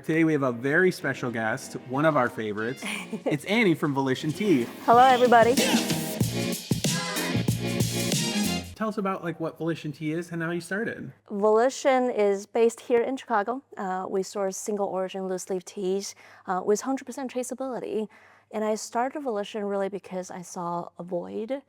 Today we have a very special guest, one of our favorites. It's Annie from Volition Tea. Hello, everybody. Tell us about what Volition Tea is and how you started. Volition is based here in Chicago. We source single origin loose leaf teas with 100% traceability. And I started Volition really because I saw a void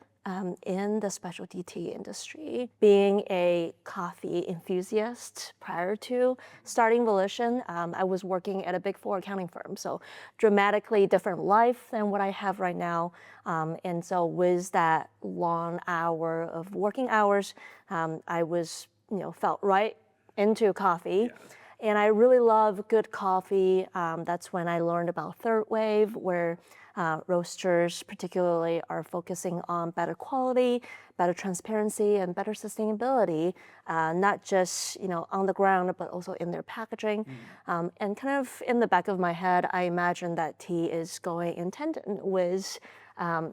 in the specialty tea industry. Being a coffee enthusiast prior to starting Volition, I was working at a Big Four accounting firm, so dramatically different life than what I have right now. And so with that long hour of working hours, I was, felt right into coffee. Yeah. And I really love good coffee. That's when I learned about third wave, where roasters particularly are focusing on better quality, better transparency, and better sustainability, not just on the ground, but also in their packaging. And kind of in the back of my head, I imagine that tea is going in tandem with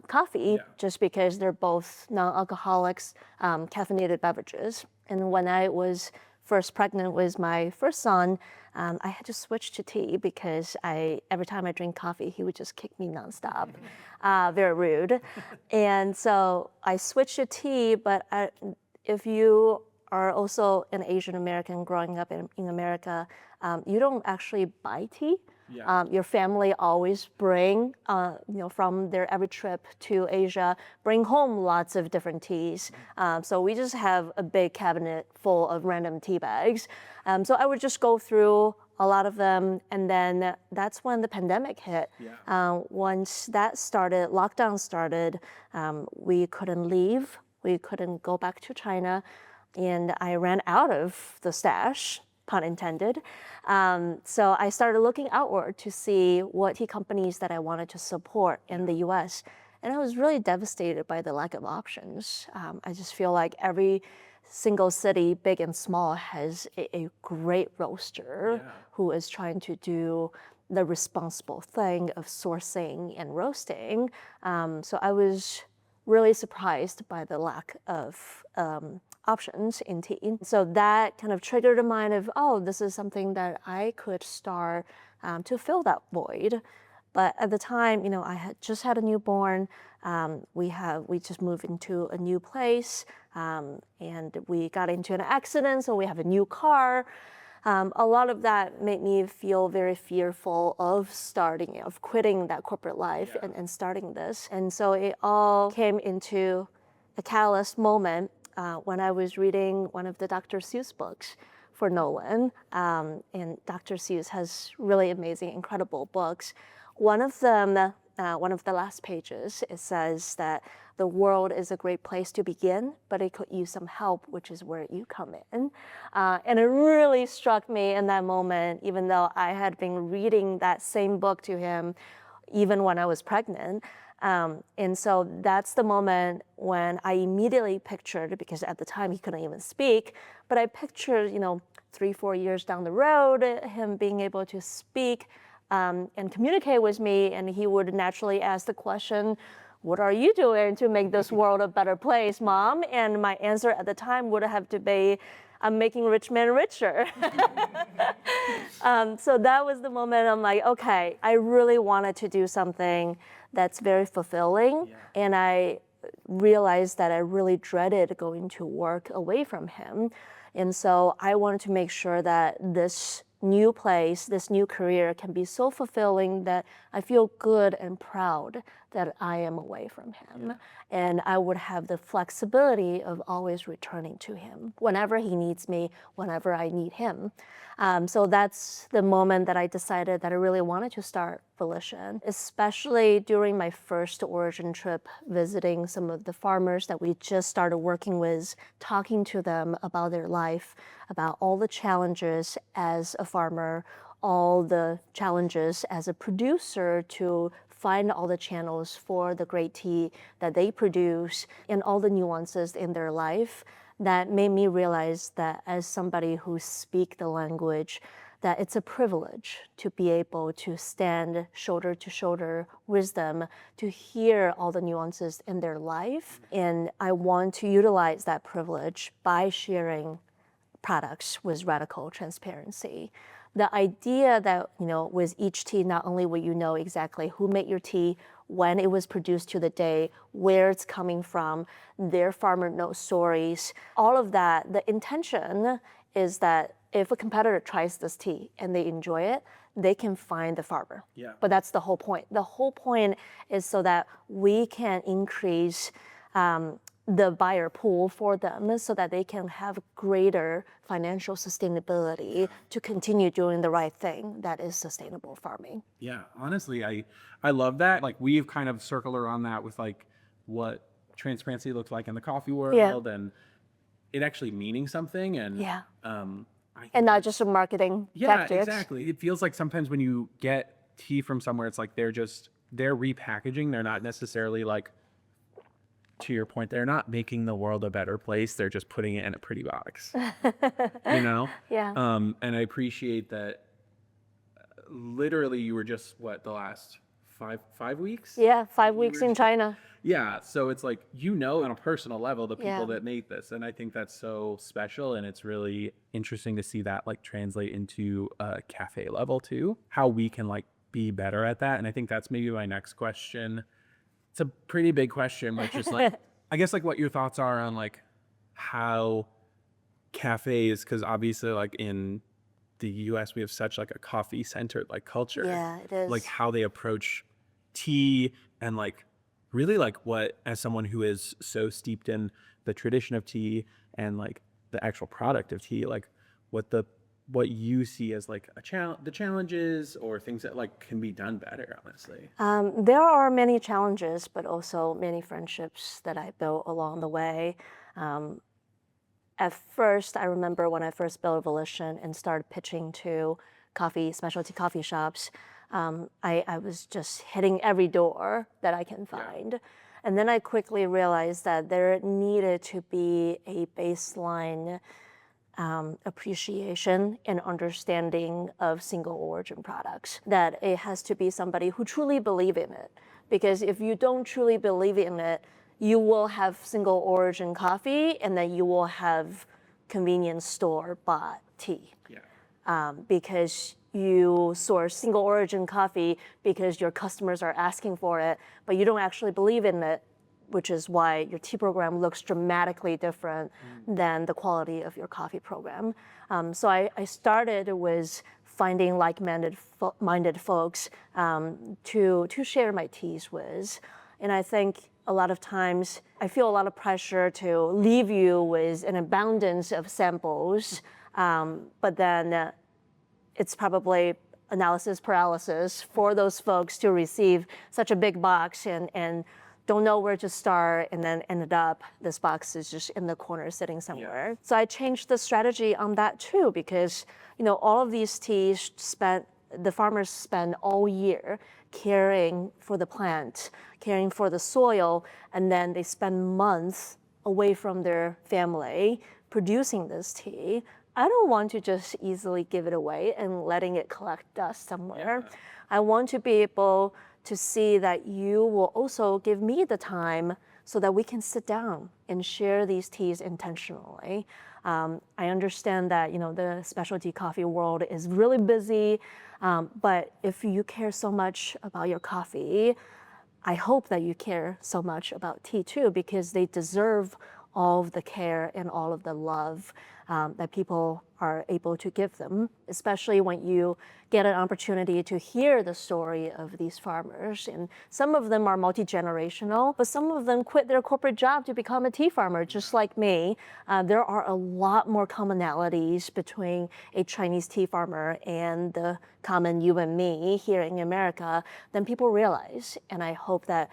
coffee, just because they're both non-alcoholics, caffeinated beverages. And when I was first pregnant with my first son, I had to switch to tea because every time I drink coffee, he would just kick me nonstop. Very rude. And so I switched to tea, but if you are also an Asian American growing up in America, you don't actually buy tea. Yeah. Your family always bring, from their every trip to Asia, bring home lots of different teas. So we just have a big cabinet full of random tea bags. So I would just go through a lot of them, and then that's when the pandemic hit. Yeah. Once that started, lockdown started, we couldn't leave. We couldn't go back to China, and I ran out of the stash, pun intended. So I started looking outward to see what tea companies that I wanted to support in the US. And I was really devastated by the lack of options. I just feel like every single city, big and small, has a great roaster who is trying to do the responsible thing of sourcing and roasting. So I was really surprised by the lack of options in tea. So that kind of triggered a mind of, this is something that I could start to fill that void. But at the time, I had just had a newborn. We just moved into a new place, and we got into an accident, so we have a new car. A lot of that made me feel very fearful of quitting that corporate life and starting this. And so it all came into a catalyst moment when I was reading one of the Dr. Seuss books for Nolan. And Dr. Seuss has really amazing, incredible books. One of them, one of the last pages, it says that the world is a great place to begin, but it could use some help, which is where you come in. And it really struck me in that moment, even though I had been reading that same book to him even when I was pregnant. And so that's the moment when I immediately pictured, because at the time he couldn't even speak, but I pictured, 3-4 years down the road, him being able to speak and communicate with me, and he would naturally ask the question, what are you doing to make this world a better place, Mom? And my answer at the time would have to be, I'm making rich men richer. So that was the moment I'm like, okay, I really wanted to do something that's very fulfilling. And I realized that I really dreaded going to work away from him. And so I wanted to make sure that this new place, this new career can be so fulfilling that I feel good and proud that I am away from him. And I would have the flexibility of always returning to him whenever he needs me, whenever I need him. So that's the moment that I decided that I really wanted to start Volition, especially during my first origin trip, visiting some of the farmers that we just started working with, talking to them about their life, about all the challenges as a farmer, all the challenges as a producer to find all the channels for the great tea that they produce and all the nuances in their life. That made me realize that as somebody who speaks the language, that it's a privilege to be able to stand shoulder to shoulder with them, to hear all the nuances in their life. And I want to utilize that privilege by sharing products with radical transparency. the idea that, with each tea, not only will you know exactly who made your tea, when it was produced to the day, where it's coming from, their farmer note stories, all of that, the intention is that if a competitor tries this tea and they enjoy it, they can find the farmer. Yeah. But that's the whole point. The whole point is so that we can increase the buyer pool for them so that they can have greater financial sustainability to continue doing the right thing that is sustainable farming. Yeah, honestly, I love that. Like we've kind of circled around that with like what transparency looks like in the coffee world and it actually meaning something and Yeah. I think And not just a marketing yeah, tactic. exactly. It feels like sometimes when you get tea from somewhere, it's like they're repackaging. They're not necessarily like, to your point, they're not making the world a better place. They're just putting it in a pretty box, you know? Yeah. And I appreciate that. Literally, you were just the last 5 weeks? Yeah, 5 weeks in China. Yeah, so it's like, on a personal level, the people Yeah. that make this. And I think that's so special. And it's really interesting to see that like translate into a cafe level too, how we can like be better at that. And I think that's maybe my next question. It's a pretty big question, which is like, I guess like what your thoughts are on like how cafes, because obviously like in the US we have such like a coffee centered like culture. Yeah, it is. Like how they approach tea and like really like what, as someone who is so steeped in the tradition of tea and like the actual product of tea, like what you see as like the challenges or things that like can be done better, honestly. There are many challenges, but also many friendships that I built along the way. At first, I remember when I first built Volition and started pitching to specialty coffee shops, I was just hitting every door that I can find. Yeah. And then I quickly realized that there needed to be a baseline appreciation and understanding of single origin products, that it has to be somebody who truly believes in it. Because if you don't truly believe in it, you will have single origin coffee and then you will have convenience store bought tea. Yeah. Because you source single origin coffee because your customers are asking for it, but you don't actually believe in it, which is why your tea program looks dramatically different than the quality of your coffee program. So I started with finding like-minded folks to share my teas with. And I think a lot of times I feel a lot of pressure to leave you with an abundance of samples, but then it's probably analysis paralysis for those folks to receive such a big box and don't know where to start, and then ended up this box is just in the corner sitting somewhere. Yeah. So I changed the strategy on that too, because all of these teas the farmers spend all year caring for the plant, caring for the soil, and then they spend months away from their family producing this tea. I don't want to just easily give it away and letting it collect dust somewhere. Yeah. I want to be able to see that you will also give me the time so that we can sit down and share these teas intentionally. I understand that the specialty coffee world is really busy, but if you care so much about your coffee, I hope that you care so much about tea too, because they deserve all of the care and all of the love that people are able to give them, especially when you get an opportunity to hear the story of these farmers. And some of them are multi-generational, but some of them quit their corporate job to become a tea farmer, just like me. There are a lot more commonalities between a Chinese tea farmer and the common you and me here in America than people realize. And I hope that,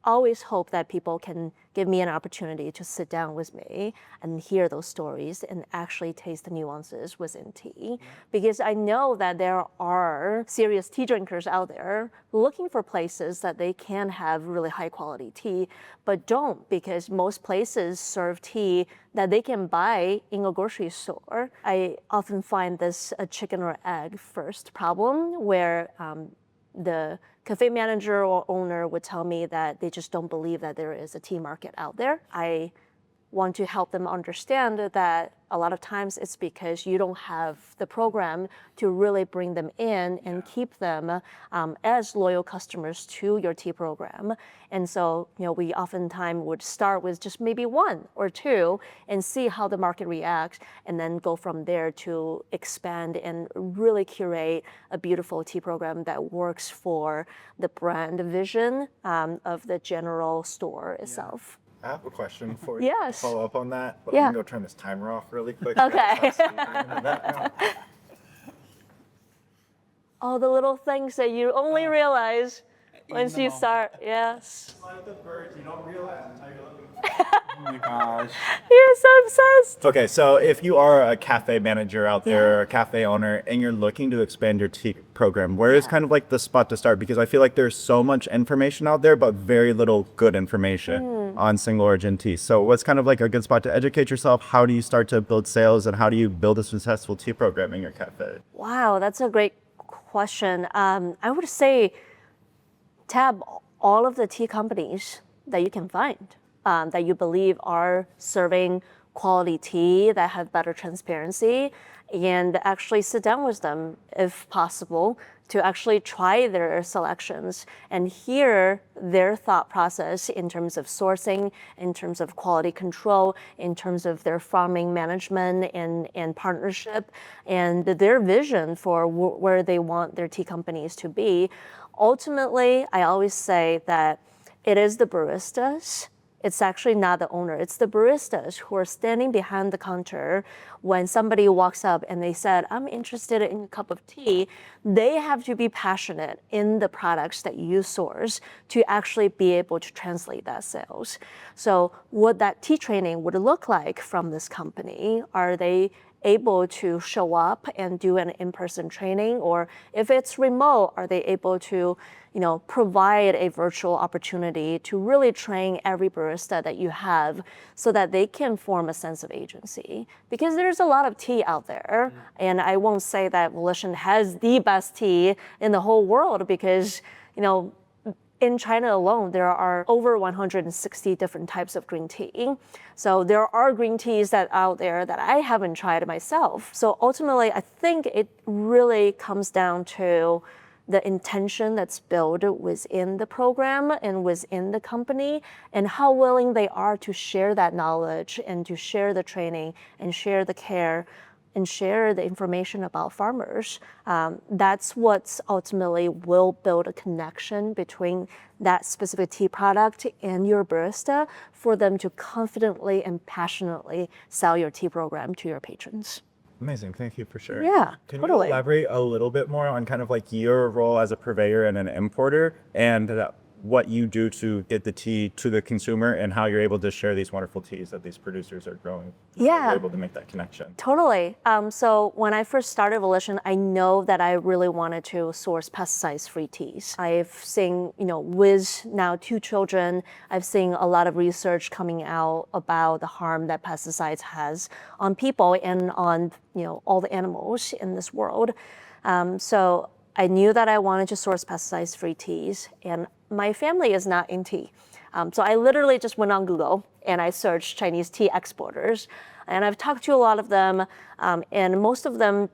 always hope that people can give me an opportunity to sit down with me and hear those stories and actually taste the nuances within tea. Because I know that there are serious tea drinkers out there looking for places that they can have really high quality tea, but don't, because most places serve tea that they can buy in a grocery store. I often find this a chicken or egg first problem, where the cafe manager or owner would tell me that they just don't believe that there is a tea market out there. I want to help them understand that a lot of times it's because you don't have the program to really bring them in and keep them as loyal customers to your tea program. And so, we oftentimes would start with just maybe one or two and see how the market reacts, and then go from there to expand and really curate a beautiful tea program that works for the brand vision of the general store itself. I have a question for you. Yes. Follow up on that. But Yeah. I'm going to go turn this timer off really quick. Okay. Background. All the little things that you only realize once you start. Yes. Like the birds, you don't realize until you're looking. Oh my gosh. You're so obsessed. Okay, so if you are a cafe manager out there, or a cafe owner, and you're looking to expand your tea program, where is kind of like the spot to start? Because I feel like there's so much information out there, but very little good information on single origin tea. So what's kind of like a good spot to educate yourself? How do you start to build sales, and how do you build a successful tea program in your cafe? Wow, that's a great question. I would say tab all of the tea companies that you can find that you believe are serving quality tea, that have better transparency, and actually sit down with them if possible to actually try their selections and hear their thought process in terms of sourcing, in terms of quality control, in terms of their farming management and partnership, and their vision for where they want their tea companies to be. Ultimately, I always say that it is the baristas. It's actually not the owner. It's the baristas who are standing behind the counter when somebody walks up and they said, I'm interested in a cup of tea. They have to be passionate in the products that you source to actually be able to translate that sales. So what that tea training would look like from this company, are they able to show up and do an in-person training? Or if it's remote, are they able to provide a virtual opportunity to really train every barista that you have so that they can form a sense of agency? Because there's a lot of tea out there. And I won't say that Volition has the best tea in the whole world, because, in China alone, there are over 160 different types of green tea. So there are green teas that out there that I haven't tried myself. So ultimately, I think it really comes down to the intention that's built within the program and within the company, and how willing they are to share that knowledge and to share the training and share the care and share the information about farmers. That's what ultimately will build a connection between that specific tea product and your barista for them to confidently and passionately sell your tea program to your patrons. Amazing, thank you for sharing. Yeah, Can totally. you elaborate a little bit more on kind of like your role as a purveyor and an importer, and what you do to get the tea to the consumer, and how you're able to share these wonderful teas that these producers are growing? How Yeah. you're able to make that connection. Totally. So when I first started Volition, I know that I really wanted to source pesticide-free teas. I've seen, with now 2 children, I've seen a lot of research coming out about the harm that pesticides has on people and on, all the animals in this world. So I knew that I wanted to source pesticide-free teas, and my family is not in tea. So I literally just went on Google and I searched Chinese tea exporters. And I've talked to a lot of them, and most of them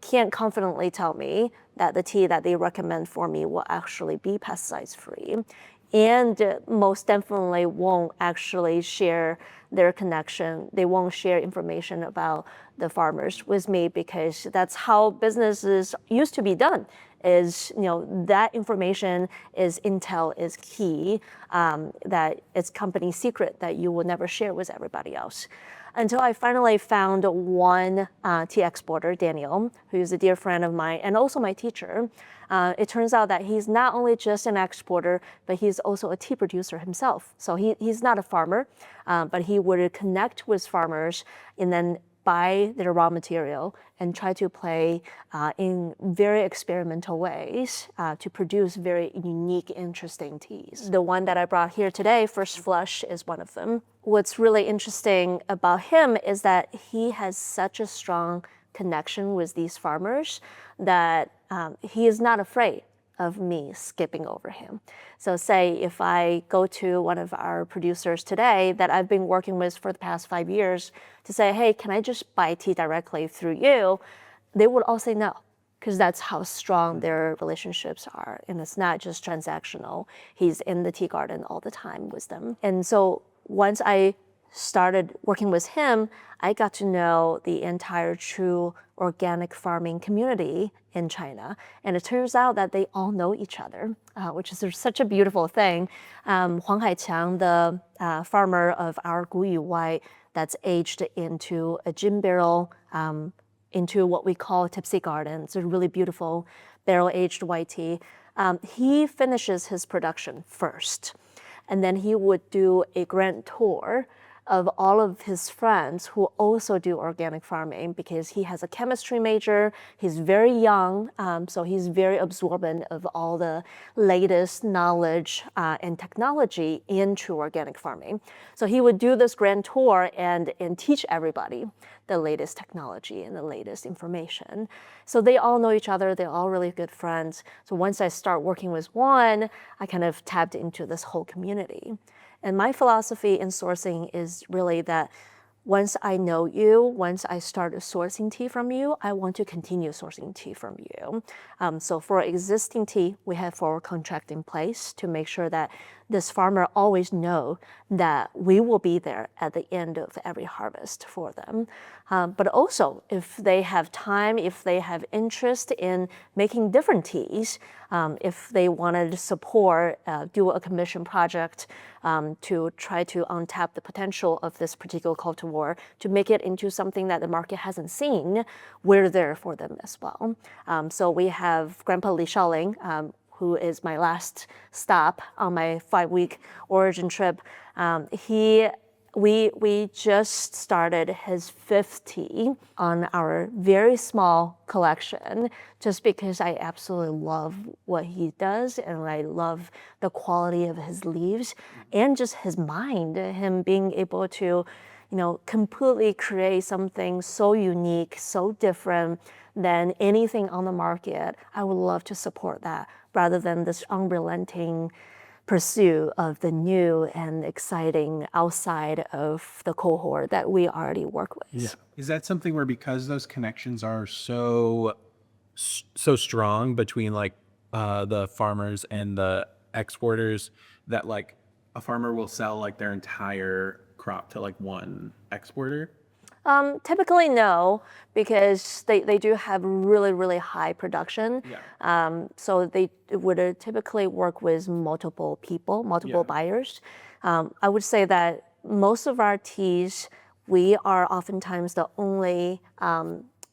can't confidently tell me that the tea that they recommend for me will actually be pesticides-free. And most definitely won't actually share their connection. They won't share information about the farmers with me, because that's how businesses used to be done. Is that information is intel is key, that it's company secret that you will never share with everybody else. Until I finally found one tea exporter, Daniel, who's a dear friend of mine and also my teacher. It turns out that he's not only just an exporter, but he's also a tea producer himself. So he's not a farmer, but he would connect with farmers and then buy their raw material and try to play in very experimental ways to produce very unique, interesting teas. The one that I brought here today, First Flush, is one of them. What's really interesting about him is that he has such a strong connection with these farmers that he is not afraid of me skipping over him. So say if I go to one of our producers today that I've been working with for the past 5 years to say, hey, can I just buy tea directly through you? They would all say no, because that's how strong their relationships are. And it's not just transactional. He's in the tea garden all the time with them. And so once I started working with him, I got to know the entire true organic farming community in China. And it turns out that they all know each other, which is such a beautiful thing. Huang Haiqiang, the farmer of our Guyu White that's aged into a gin barrel, into what we call Tipsy Garden. It's a really beautiful barrel-aged white tea. He finishes his production first, and then he would do a grand tour of all of his friends who also do organic farming, because he has a chemistry major, he's very young, so he's very absorbent of all the latest knowledge and technology in true organic farming. So he would do this grand tour and teach everybody the latest technology and the latest information. So they all know each other, they're all really good friends. So once I start working with one, I kind of tapped into this whole community. And my philosophy in sourcing is really that once I know you, once I start sourcing tea from you, I want to continue sourcing tea from you. So for existing tea, we have forward contract in place to make sure that this farmer always know that we will be there at the end of every harvest for them. But also, if they have time, if they have interest in making different teas, if they wanted to support, do a commission project to try to untap the potential of this particular cultivar to make it into something that the market hasn't seen, we're there for them as well. So we have Grandpa Li Shaoling, who is my last stop on my 5-week origin trip. We just started his 5th tea on our very small collection, just because I absolutely love what he does, and I love the quality of his leaves and just his mind, him being able to, completely create something so unique, so different than anything on the market. I would love to support that rather than this unrelenting pursuit of the new and exciting outside of the cohort that we already work with. Yeah. Is that something where, because those connections are so strong between the farmers and the exporters, that like a farmer will sell like their entire crop to like one exporter? Typically no, because they do have really, really high production. Yeah. So they would typically work with multiple people, multiple buyers. I would say that most of our teas, we are oftentimes the only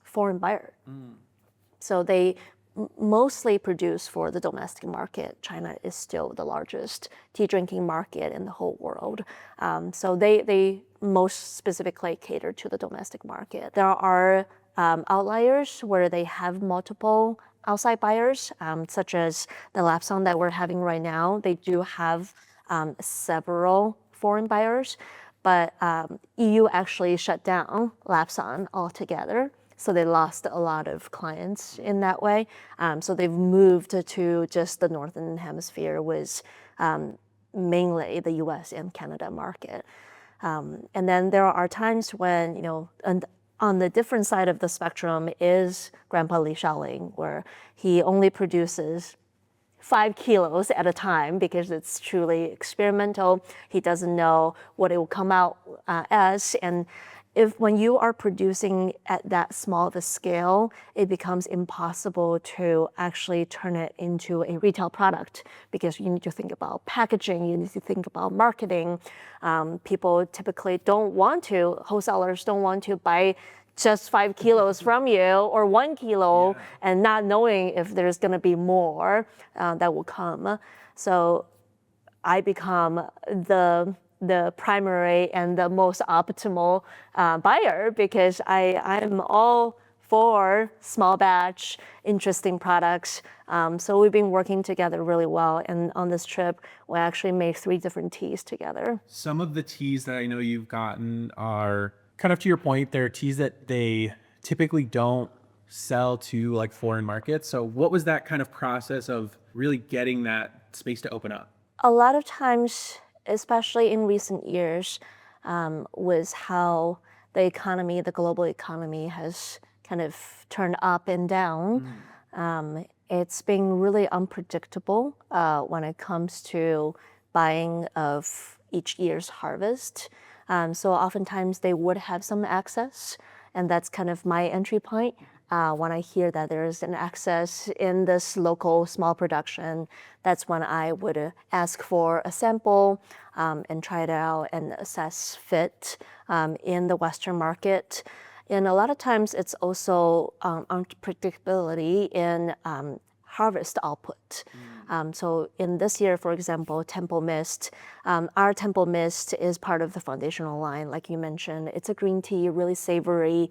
foreign buyer. So they mostly produce for the domestic market. China is still the largest tea drinking market in the whole world. So they most specifically cater to the domestic market. There are outliers where they have multiple outside buyers, such as the Lapsang that we're having right now. They do have several foreign buyers, but EU actually shut down Lapsang altogether. So they lost a lot of clients in that way. So they've moved to just the Northern Hemisphere with mainly the US and Canada market. And then there are times when, on the different side of the spectrum is Grandpa Li Shaoling, where he only produces 5 kilos at a time because it's truly experimental. He doesn't know what it will come out as. And when you are producing at that small of a scale, it becomes impossible to actually turn it into a retail product, because you need to think about packaging, you need to think about marketing. People typically wholesalers don't want to buy just 5 kilos from you or 1 kilo and not knowing if there's going to be more that will come. So I become the primary and the most optimal buyer, because I'm all for small batch, interesting products. So we've been working together really well. And on this trip, we actually made 3 different teas together. Some of the teas that I know you've gotten are kind of, to your point, they're teas that they typically don't sell to like foreign markets. So what was that kind of process of really getting that space to open up? A lot of times, especially in recent years, was how the economy, the global economy, has kind of turned up and down. It's been really unpredictable when it comes to buying of each year's harvest. So oftentimes they would have some access, and that's kind of my entry point. When I hear that there's an access in this local small production, that's when I would ask for a sample and try it out and assess fit in the Western market. And a lot of times it's also unpredictability in harvest output. So in this year, for example, Temple Mist, our Temple Mist is part of the foundational line, like you mentioned. It's a green tea, really savory.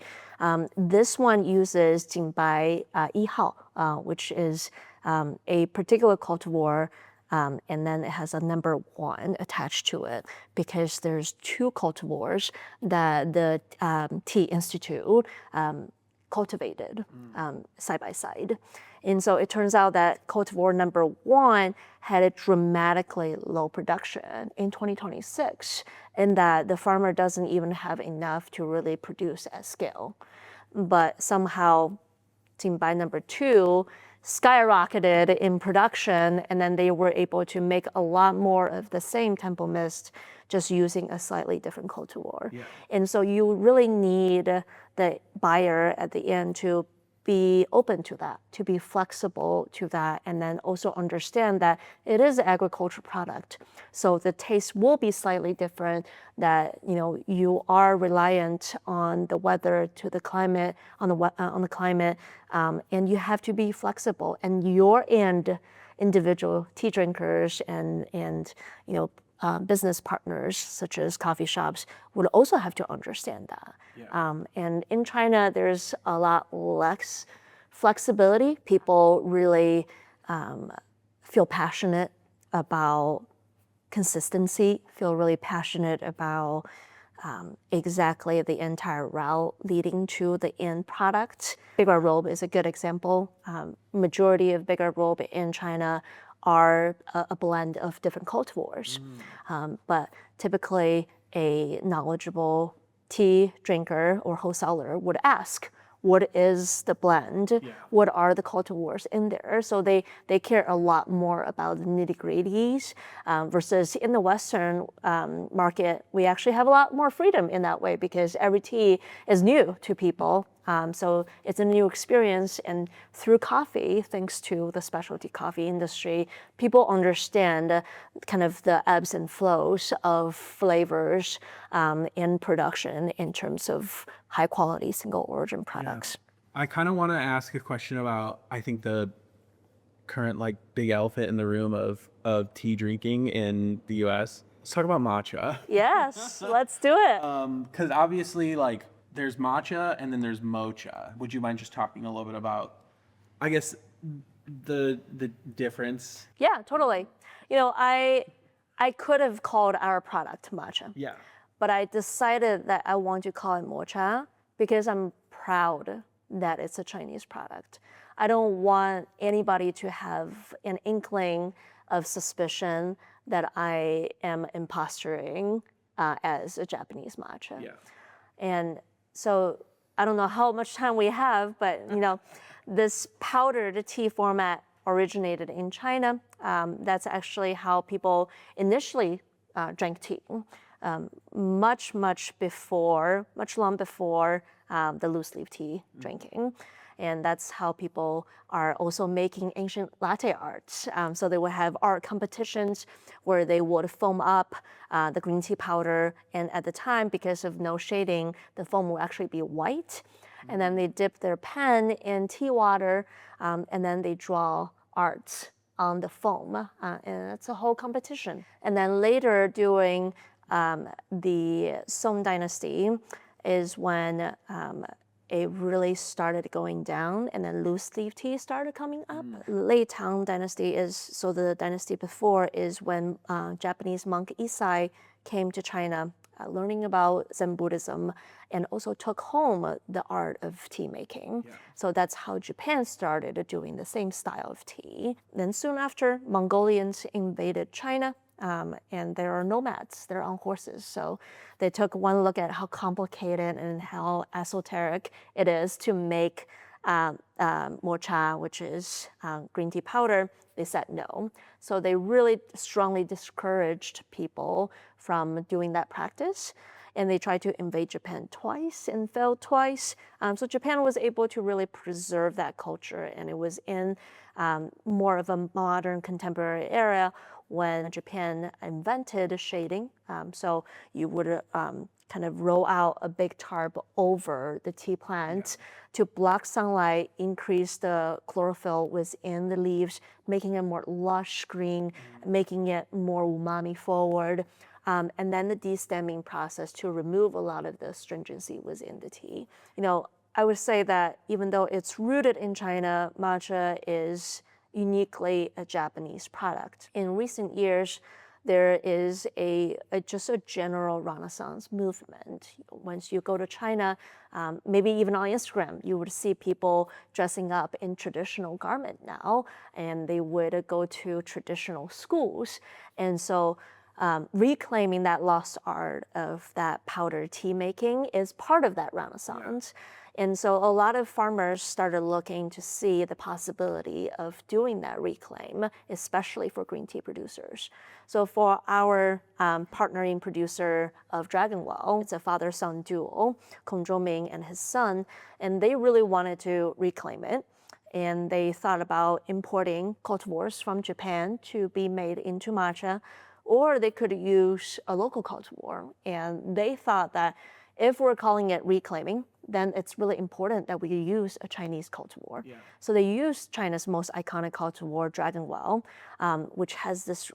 This one uses Jingbai Yihao, which is a particular cultivar, and then it has a number 1 attached to it because there's 2 cultivars that the Tea Institute cultivated side by side. And so it turns out that cultivar number 1 had a dramatically low production in 2026, in that the farmer doesn't even have enough to really produce at scale. But somehow Jingbai number 2 skyrocketed in production, and then they were able to make a lot more of the same Temple Mist just using a slightly different cultivar. Yeah. And so you really need the buyer at the end to be open to that, to be flexible to that, and then also understand that it is an agricultural product. So the taste will be slightly different, that you are reliant on the weather, to the climate, on the climate, and you have to be flexible. And your individual tea drinkers and business partners, such as coffee shops, would also have to understand that. Yeah. And in China, there's a lot less flexibility. People really feel passionate about consistency, feel really passionate about exactly the entire route leading to the end product. Bigger robe is a good example. Majority of bigger robe in China are a blend of different cultivars. But typically a knowledgeable tea drinker or wholesaler would ask, what is the blend? Yeah. What are the cultivars in there? So they care a lot more about the nitty-gritties versus in the Western market, we actually have a lot more freedom in that way because every tea is new to people. So it's a new experience, and through coffee, thanks to the specialty coffee industry, people understand kind of the ebbs and flows of flavors in production in terms of high quality single origin products. I kind of want to ask a question about, I think, the current like big elephant in the room of tea drinking in the US. Let's talk about matcha. Yes, let's do it. Because obviously, like, there's matcha and then there's mocha. Would you mind just talking a little bit about, I guess, the difference? Yeah, totally. I could have called our product matcha. Yeah. But I decided that I want to call it mocha because I'm proud that it's a Chinese product. I don't want anybody to have an inkling of suspicion that I am imposturing as a Japanese matcha. Yeah. And so I don't know how much time we have, but this powdered tea format originated in China. That's actually how people initially drank tea. Much long before the loose leaf tea drinking. And that's how people are also making ancient latte arts. So they would have art competitions where they would foam up the green tea powder. And at the time, because of no shading, the foam will actually be white. And then they dip their pen in tea water, and then they draw arts on the foam. And it's a whole competition. And then later during the Song Dynasty is when it really started going down, and then loose leaf tea started coming up. Late Tang Dynasty so the dynasty before is when Japanese monk Isai came to China learning about Zen Buddhism, and also took home the art of tea making. So that's how Japan started doing the same style of tea. Then soon after, Mongolians invaded China. And they are nomads, they're on horses. So they took one look at how complicated and how esoteric it is to make matcha, which is green tea powder. They said no. So they really strongly discouraged people from doing that practice. And they tried to invade Japan twice and failed twice. So Japan was able to really preserve that culture, and it was in more of a modern contemporary era when Japan invented shading. So you would kind of roll out a big tarp over the tea plant to block sunlight, increase the chlorophyll within the leaves, making it more lush green, making it more umami forward. And then the destemming process to remove a lot of the stringency within the tea. I would say that even though it's rooted in China, matcha is uniquely a Japanese product. In recent years, there is just a general Renaissance movement. Once you go to China, maybe even on Instagram, you would see people dressing up in traditional garment now, and they would go to traditional schools. And so reclaiming that lost art of that powder tea making is part of that Renaissance. And so a lot of farmers started looking to see the possibility of doing that reclaim, especially for green tea producers. So for our partnering producer of Dragon Well, it's a father-son duo, Kong Zhoming and his son, and they really wanted to reclaim it. And they thought about importing cultivars from Japan to be made into matcha, or they could use a local cultivar. And they thought that if we're calling it reclaiming, then it's really important that we use a Chinese cultivar. So they used China's most iconic cultivar, Dragon Well, which has this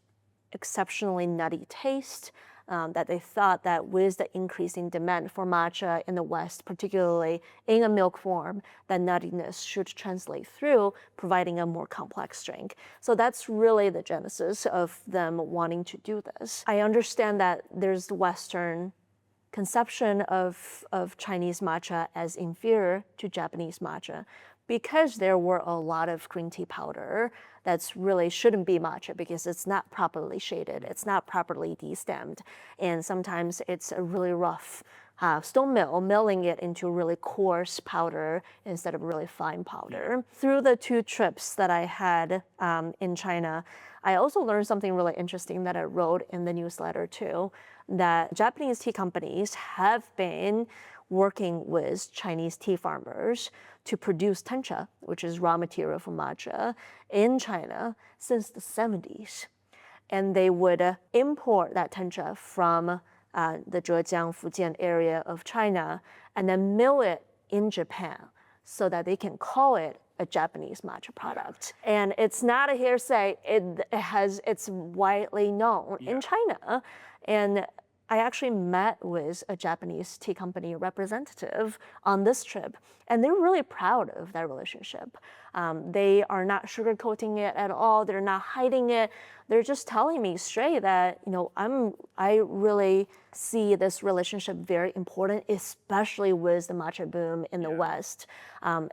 exceptionally nutty taste, that they thought that with the increasing demand for matcha in the West, particularly in a milk form, that nuttiness should translate through, providing a more complex drink. So that's really the genesis of them wanting to do this. I understand that there's the Western conception of Chinese matcha as inferior to Japanese matcha, because there were a lot of green tea powder that's really shouldn't be matcha because it's not properly shaded, it's not properly destemmed, and sometimes it's a really rough stone mill, milling it into really coarse powder instead of really fine powder. Through the 2 trips that I had in China, I also learned something really interesting that I wrote in the newsletter too, that Japanese tea companies have been working with Chinese tea farmers to produce tencha, which is raw material for matcha, in China since the 70s. And they would import that tencha from the Zhejiang, Fujian area of China, and then mill it in Japan so that they can call it a Japanese matcha product. And it's not a hearsay, it's widely known in China. And I actually met with a Japanese tea company representative on this trip, and they're really proud of that relationship. They are not sugarcoating it at all. They're not hiding it. They're just telling me straight that, I really see this relationship very important, especially with the matcha boom in the West.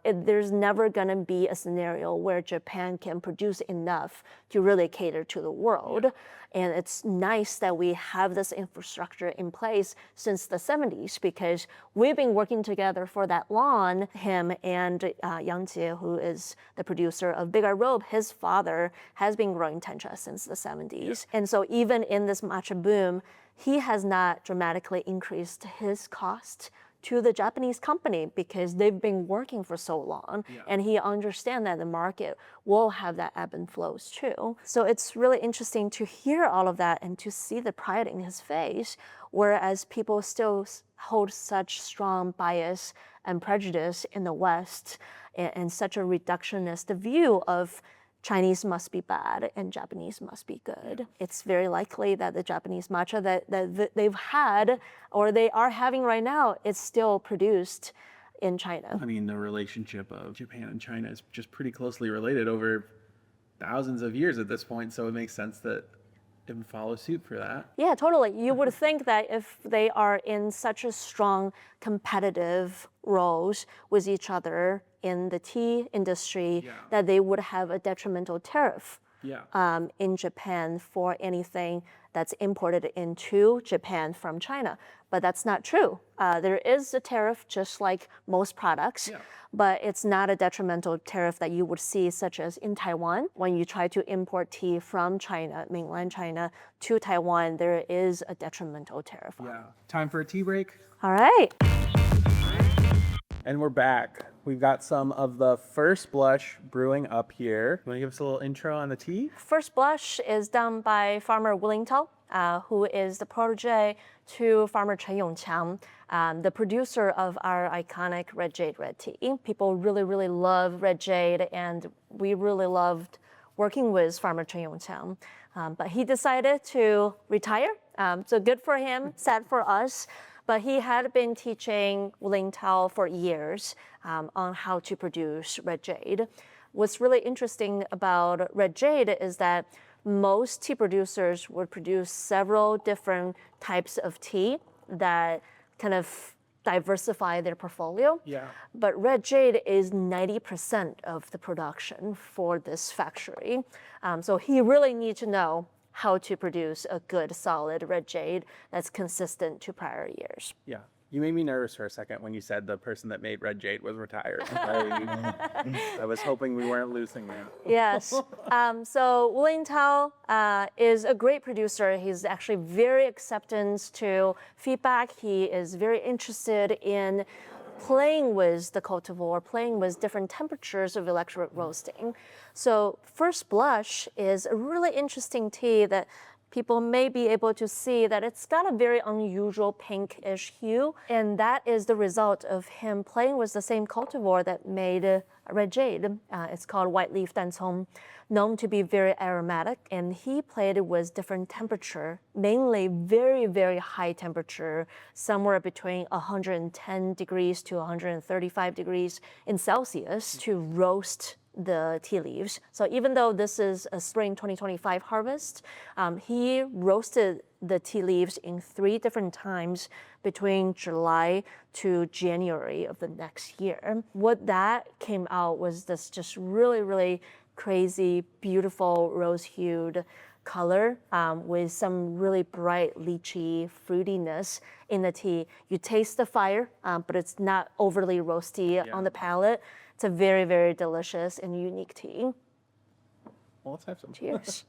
There's never gonna be a scenario where Japan can produce enough to really cater to the world. And it's nice that we have this infrastructure in place since the 70s, because we've been working together for that long. Him and Yang Jie, who is the producer of Big Eye Robe, his father has been growing tencha since the 70s. And so even in this matcha boom, he has not dramatically increased his cost to the Japanese company because they've been working for so long, and he understands that the market will have that ebb and flows too. So it's really interesting to hear all of that and to see the pride in his face, whereas people still hold such strong bias and prejudice in the West, and such a reductionist view of Chinese must be bad and Japanese must be good. It's very likely that the Japanese matcha that they've had or they are having right now is still produced in China. I mean, the relationship of Japan and China is just pretty closely related over thousands of years at this point, so it makes sense that and follow suit for that. Yeah, totally. You would think that if they are in such a strong competitive roles with each other in the tea industry, that they would have a detrimental tariff in Japan for anything that's imported into Japan from China. But that's not true. There is a tariff just like most products, but it's not a detrimental tariff that you would see such as in Taiwan. When you try to import tea from China, mainland China, to Taiwan, there is a detrimental tariff. Time for a tea break. All right. And we're back. We've got some of the First Blush brewing up here. You want to give us a little intro on the tea? First Blush is done by farmer Wu Lingtao, who is the protege to farmer Chen Yongqiang, the producer of our iconic red jade red tea. People really, really love red jade, and we really loved working with farmer Chen Yongqiang. But he decided to retire, so good for him, sad for us. But he had been teaching Wu Lingtao for years on how to produce red jade. What's really interesting about red jade is that most tea producers would produce several different types of tea that kind of diversify their portfolio. But red jade is 90% of the production for this factory. So he really needs to know how to produce a good, solid red jade that's consistent to prior years. You made me nervous for a second when you said the person that made red jade was retired. I was hoping we weren't losing that. Yes. So Wu Lingtao is a great producer. He's actually very accepting to feedback. He is very interested in playing with the cultivar, playing with different temperatures of electric roasting. So First Blush is a really interesting tea that people may be able to see that it's got a very unusual pinkish hue. And that is the result of him playing with the same cultivar that made red jade. It's called white leaf dancong, known to be very aromatic. And he played with different temperature, mainly very, very high temperature, somewhere between 110 degrees to 135 degrees in Celsius to roast the tea leaves. So even though this is a spring 2025 harvest, he roasted the tea leaves in 3 different times between July to January of the next year. What that came out was this just really, really crazy, beautiful rose-hued color with some really bright lychee fruitiness in the tea. You taste the fire, but it's not overly roasty on the palate. It's a very, very delicious and unique tea. Well, let's have some. Cheers.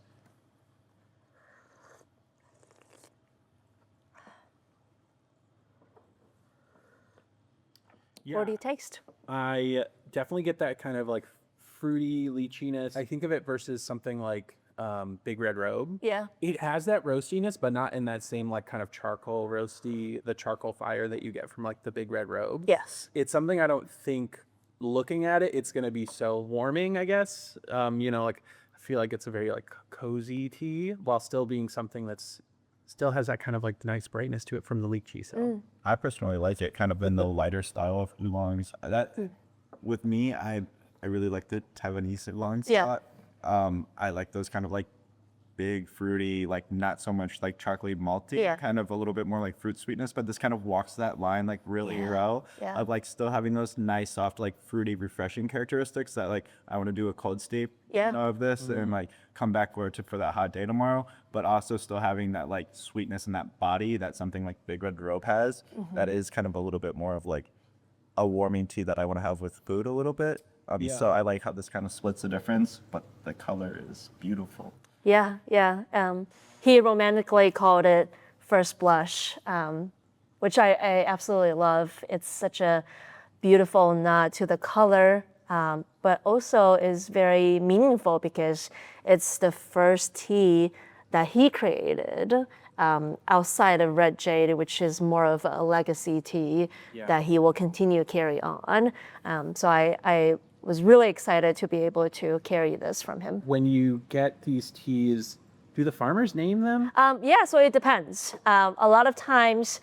What do you taste? I definitely get that kind of like fruity lycheeness. I think of it versus something like Big Red Robe. It has that roastiness, but not in that same like kind of charcoal roasty, the charcoal fire that you get from like the Big Red Robe. Yes. It's something I don't think looking at it, it's going to be so warming, I guess. You know, like I feel like it's a very like cozy tea while still being something that's still has that kind of like nice brightness to it from the lychee. So I personally like it kind of in the lighter style of oolongs. That with me, I really like the Taiwanese oolongs a lot. I like those kind of like big fruity, like not so much like chocolatey malty, kind of a little bit more like fruit sweetness, but this kind of walks that line like really well of like still having those nice soft like fruity refreshing characteristics that like I want to do a cold steep of this and like come back for that hot day tomorrow, but also still having that like sweetness and that body that something like Big Red Robe has that is kind of a little bit more of like a warming tea that I want to have with food a little bit. So I like how this kind of splits the difference, but the color is beautiful. He romantically called it First Blush, which I absolutely love. It's such a beautiful nod to the color, but also is very meaningful because it's the first tea that he created outside of red jade, which is more of a legacy tea that he will continue to carry on. So I was really excited to be able to carry this from him. when you get these teas, do the farmers name them? So it depends. A lot of times,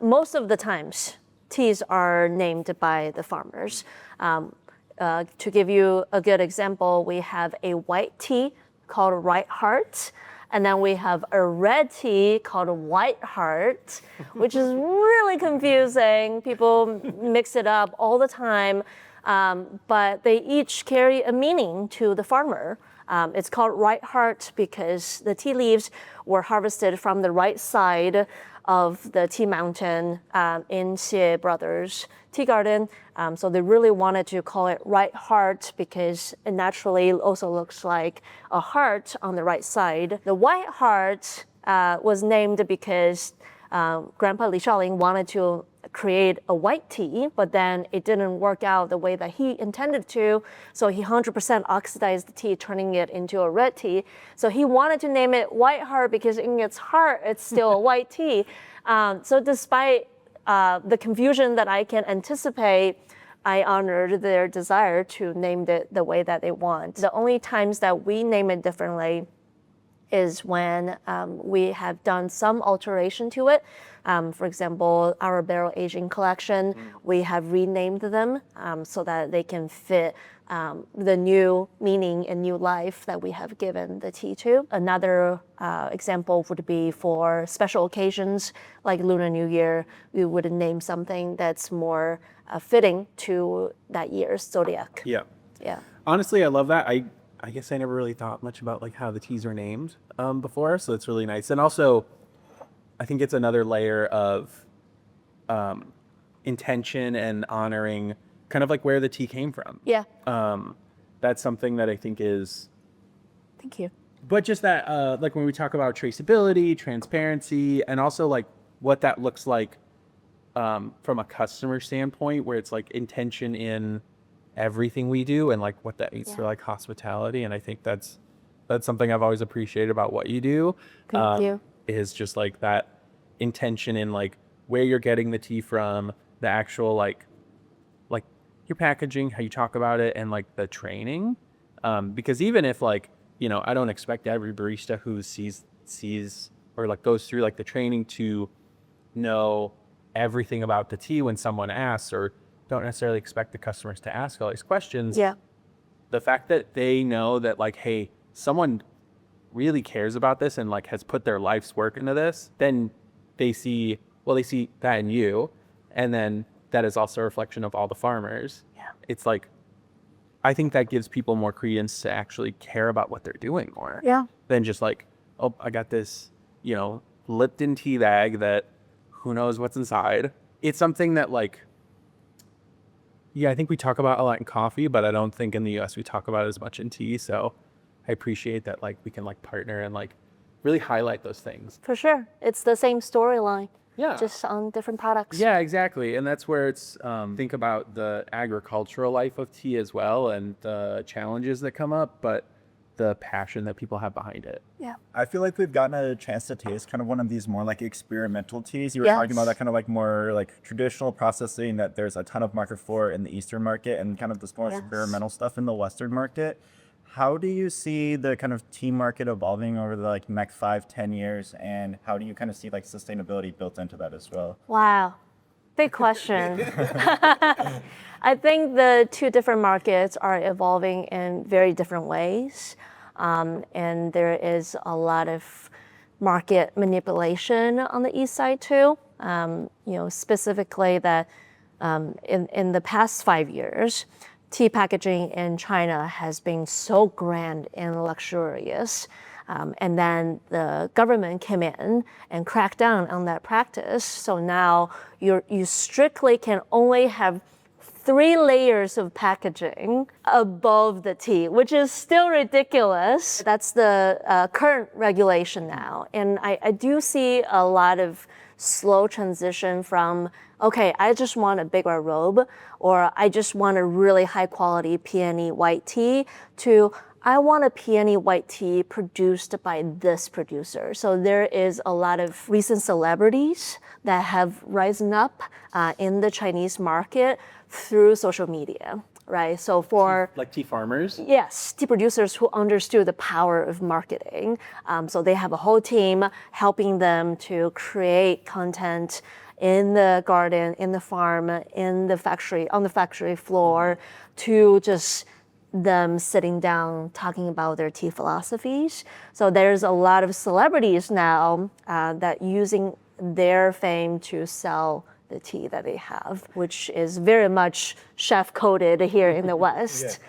most of the times, teas are named by the farmers. To give you a good example, we have a white tea called Right Heart. And then we have a red tea called White Heart, which is really confusing. People mix it up all the time, but they each carry a meaning to the farmer. It's called Right Heart because the tea leaves were harvested from the right side of the tea mountain in Xie Brothers Tea Garden. So they really wanted to call it Right Heart because it naturally also looks like a heart on the right side. The White Heart was named because Grandpa Li Shaoling wanted to create a white tea, but then it didn't work out the way that he intended to. So he 100% oxidized the tea, turning it into a red tea. So he wanted to name it White Heart because in its heart, it's still a white tea. So despite the confusion that I can anticipate, I honored their desire to name it the way that they want. The only times that we name it differently is when we have done some alteration to it. For example, our barrel aging collection, we have renamed them so that they can fit the new meaning and new life that we have given the tea to. Another example would be for special occasions like Lunar New Year, we would name something that's more fitting to that year's zodiac. Yeah. Yeah. Honestly, I love that. I guess I never really thought much about like how the teas are named before, so it's really nice. And also, I think it's another layer of intention and honoring kind of like where the tea came from. Yeah. That's something that I think is, Thank you. but just that like when we talk about traceability, transparency, and also like what that looks like from a customer standpoint, where it's like intention in everything we do and like what that means for like hospitality. And I think that's something I've always appreciated about what you do. Thank you. Is just like that intention in like where you're getting the tea from, the actual like your packaging, how you talk about it, and like the training. Because even if like, you know, I don't expect every barista who sees or like goes through like the training to know everything about the tea when someone asks, or don't necessarily expect the customers to ask all these questions. Yeah. The fact that they know that like, hey, someone really cares about this and like has put their life's work into this, then they see that in you. And then that is also a reflection of all the farmers. Yeah. It's like, I think that gives people more credence to actually care about what they're doing more. Yeah. Than just like, oh, I got this, you know, Lipton tea bag that who knows what's inside. It's something that like, yeah, I think we talk about a lot in coffee, but I don't think in the US we talk about it as much in tea. So I appreciate that like we can like partner and like really highlight those things. For sure. It's the same storyline. Yeah. Just on different products. Yeah, exactly. And that's where it's think about the agricultural life of tea as well and the challenges that come up, but the passion that people have behind it. Yeah. I feel like we've gotten a chance to taste kind of one of these more like experimental teas. You were talking about that kind of like more like traditional processing that there's a ton of market for in the Eastern market and kind of this more experimental stuff in the Western market. How do you see the kind of tea market evolving over the like next 5-10 years? And how do you kind of see like sustainability built into that as well? Wow. Big question. I think the two different markets are evolving in very different ways. And there is a lot of market manipulation on the east side too. You know, specifically that in the past 5 years, tea packaging in China has been so grand and luxurious. And then the government came in and cracked down on that practice. So now you strictly can only have 3 layers of packaging above the tea, which is still ridiculous. That's the current regulation now. And I do see a lot of slow transition from, okay, I just want a bigger robe, or I just want a really high quality peony white tea, to I want a peony white tea produced by this producer. So there is a lot of recent celebrities that have risen up in the Chinese market through social media, right? So for like tea farmers? Yes, tea producers who understood the power of marketing. So they have a whole team helping them to create content in the garden, in the farm, in the factory, on the factory floor, to just them sitting down talking about their tea philosophies. So there's a lot of celebrities now that using their fame to sell the tea that they have, which is very much chef coded here in the West.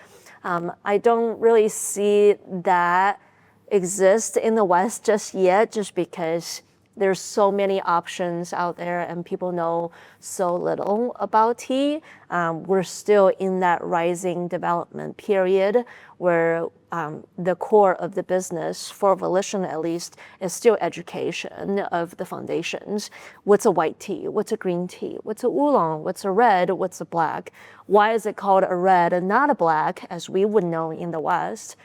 I don't really see that exist in the West just yet, just because there's so many options out there and people know so little about tea. We're still in that rising development period where the core of the business, for Volition at least, is still education of the foundations. What's a white tea? What's a green tea? What's a oolong? What's a red? What's a black? Why is it called a red and not a black, as we would know in the West?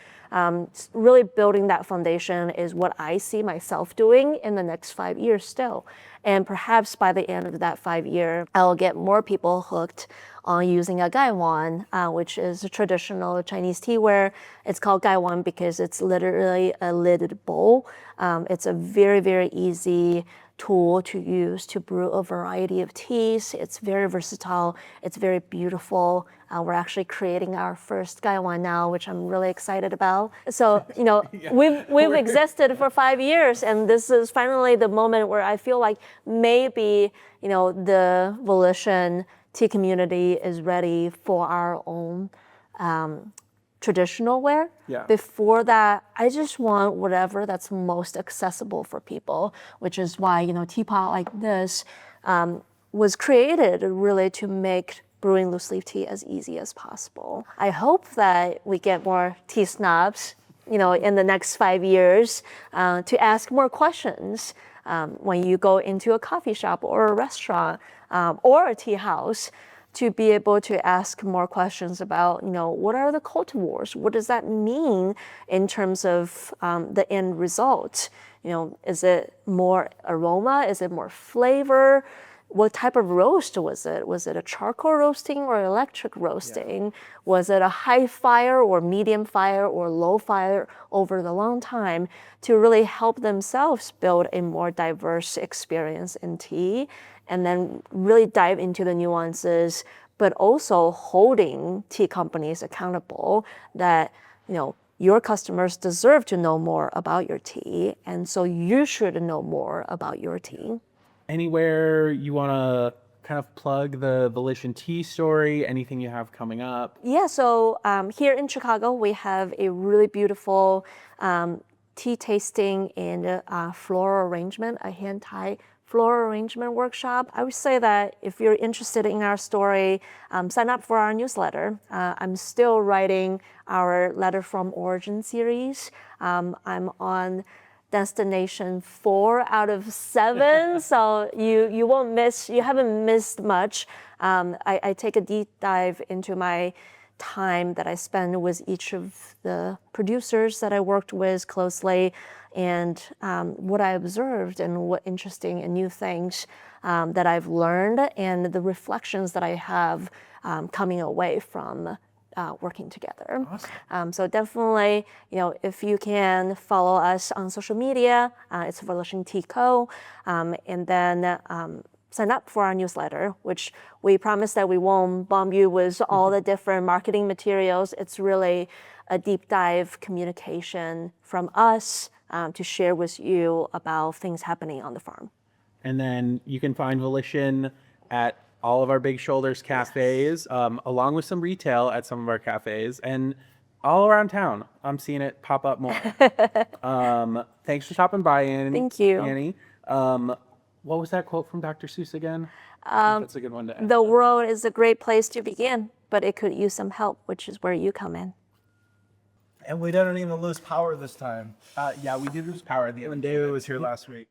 Really building that foundation is what I see myself doing in the next 5 years still. And perhaps by the end of that 5 year, I'll get more people hooked on using a gaiwan, which is a traditional Chinese teaware. It's called gaiwan because it's literally a lidded bowl. It's a very, very easy tool to use to brew a variety of teas. It's very versatile. It's very beautiful. We're actually creating our first gaiwan now, which I'm really excited about. So, we've existed for 5 years, and this is finally the moment where I feel like maybe, the Volition tea community is ready for our own traditional wear. Yeah. Before that, I just want whatever that's most accessible for people, which is why, teapot like this was created really to make brewing loose leaf tea as easy as possible. I hope that we get more tea snobs, in the next 5 years to ask more questions when you go into a coffee shop or a restaurant or a tea house, to be able to ask more questions about, what are the cultivars? What does that mean in terms of the end result? Is it more aroma? Is it more flavor? What type of roast was it? Was it a charcoal roasting or electric roasting? Yeah. Was it a high fire or medium fire or low fire over the long time, to really help themselves build a more diverse experience in tea, and then really dive into the nuances, but also holding tea companies accountable that, your customers deserve to know more about your tea, and so you should know more about your tea. Anywhere you want to kind of plug the Volition Tea story, anything you have coming up? Yeah, so here in Chicago, we have a really beautiful tea tasting and floral arrangement, a hand-tied floral arrangement workshop. I would say that if you're interested in our story, sign up for our newsletter. I'm still writing our Letter from Origin series. I'm on destination 4 out of 7, so you haven't missed much. I take a deep dive into my time that I spend with each of the producers that I worked with closely, and what I observed and what interesting and new things that I've learned, and the reflections that I have coming away from working together. Awesome. So definitely, if you can follow us on social media, it's Volition Tea Co. And then sign up for our newsletter, which we promise that we won't bomb you with all the different marketing materials. It's really a deep dive communication from us to share with you about things happening on the farm. And then you can find Volition at all of our Big Shoulders cafes, along with some retail at some of our cafes, and all around town. I'm seeing it pop up more. Thanks for stopping by, Annie. Thank you. Annie. What was that quote from Dr. Seuss again? That's a good one to end. The world is a great place to begin, but it could use some help, which is where you come in. And we didn't even lose power this time. Yeah, we did lose power at the end. When David was here last week.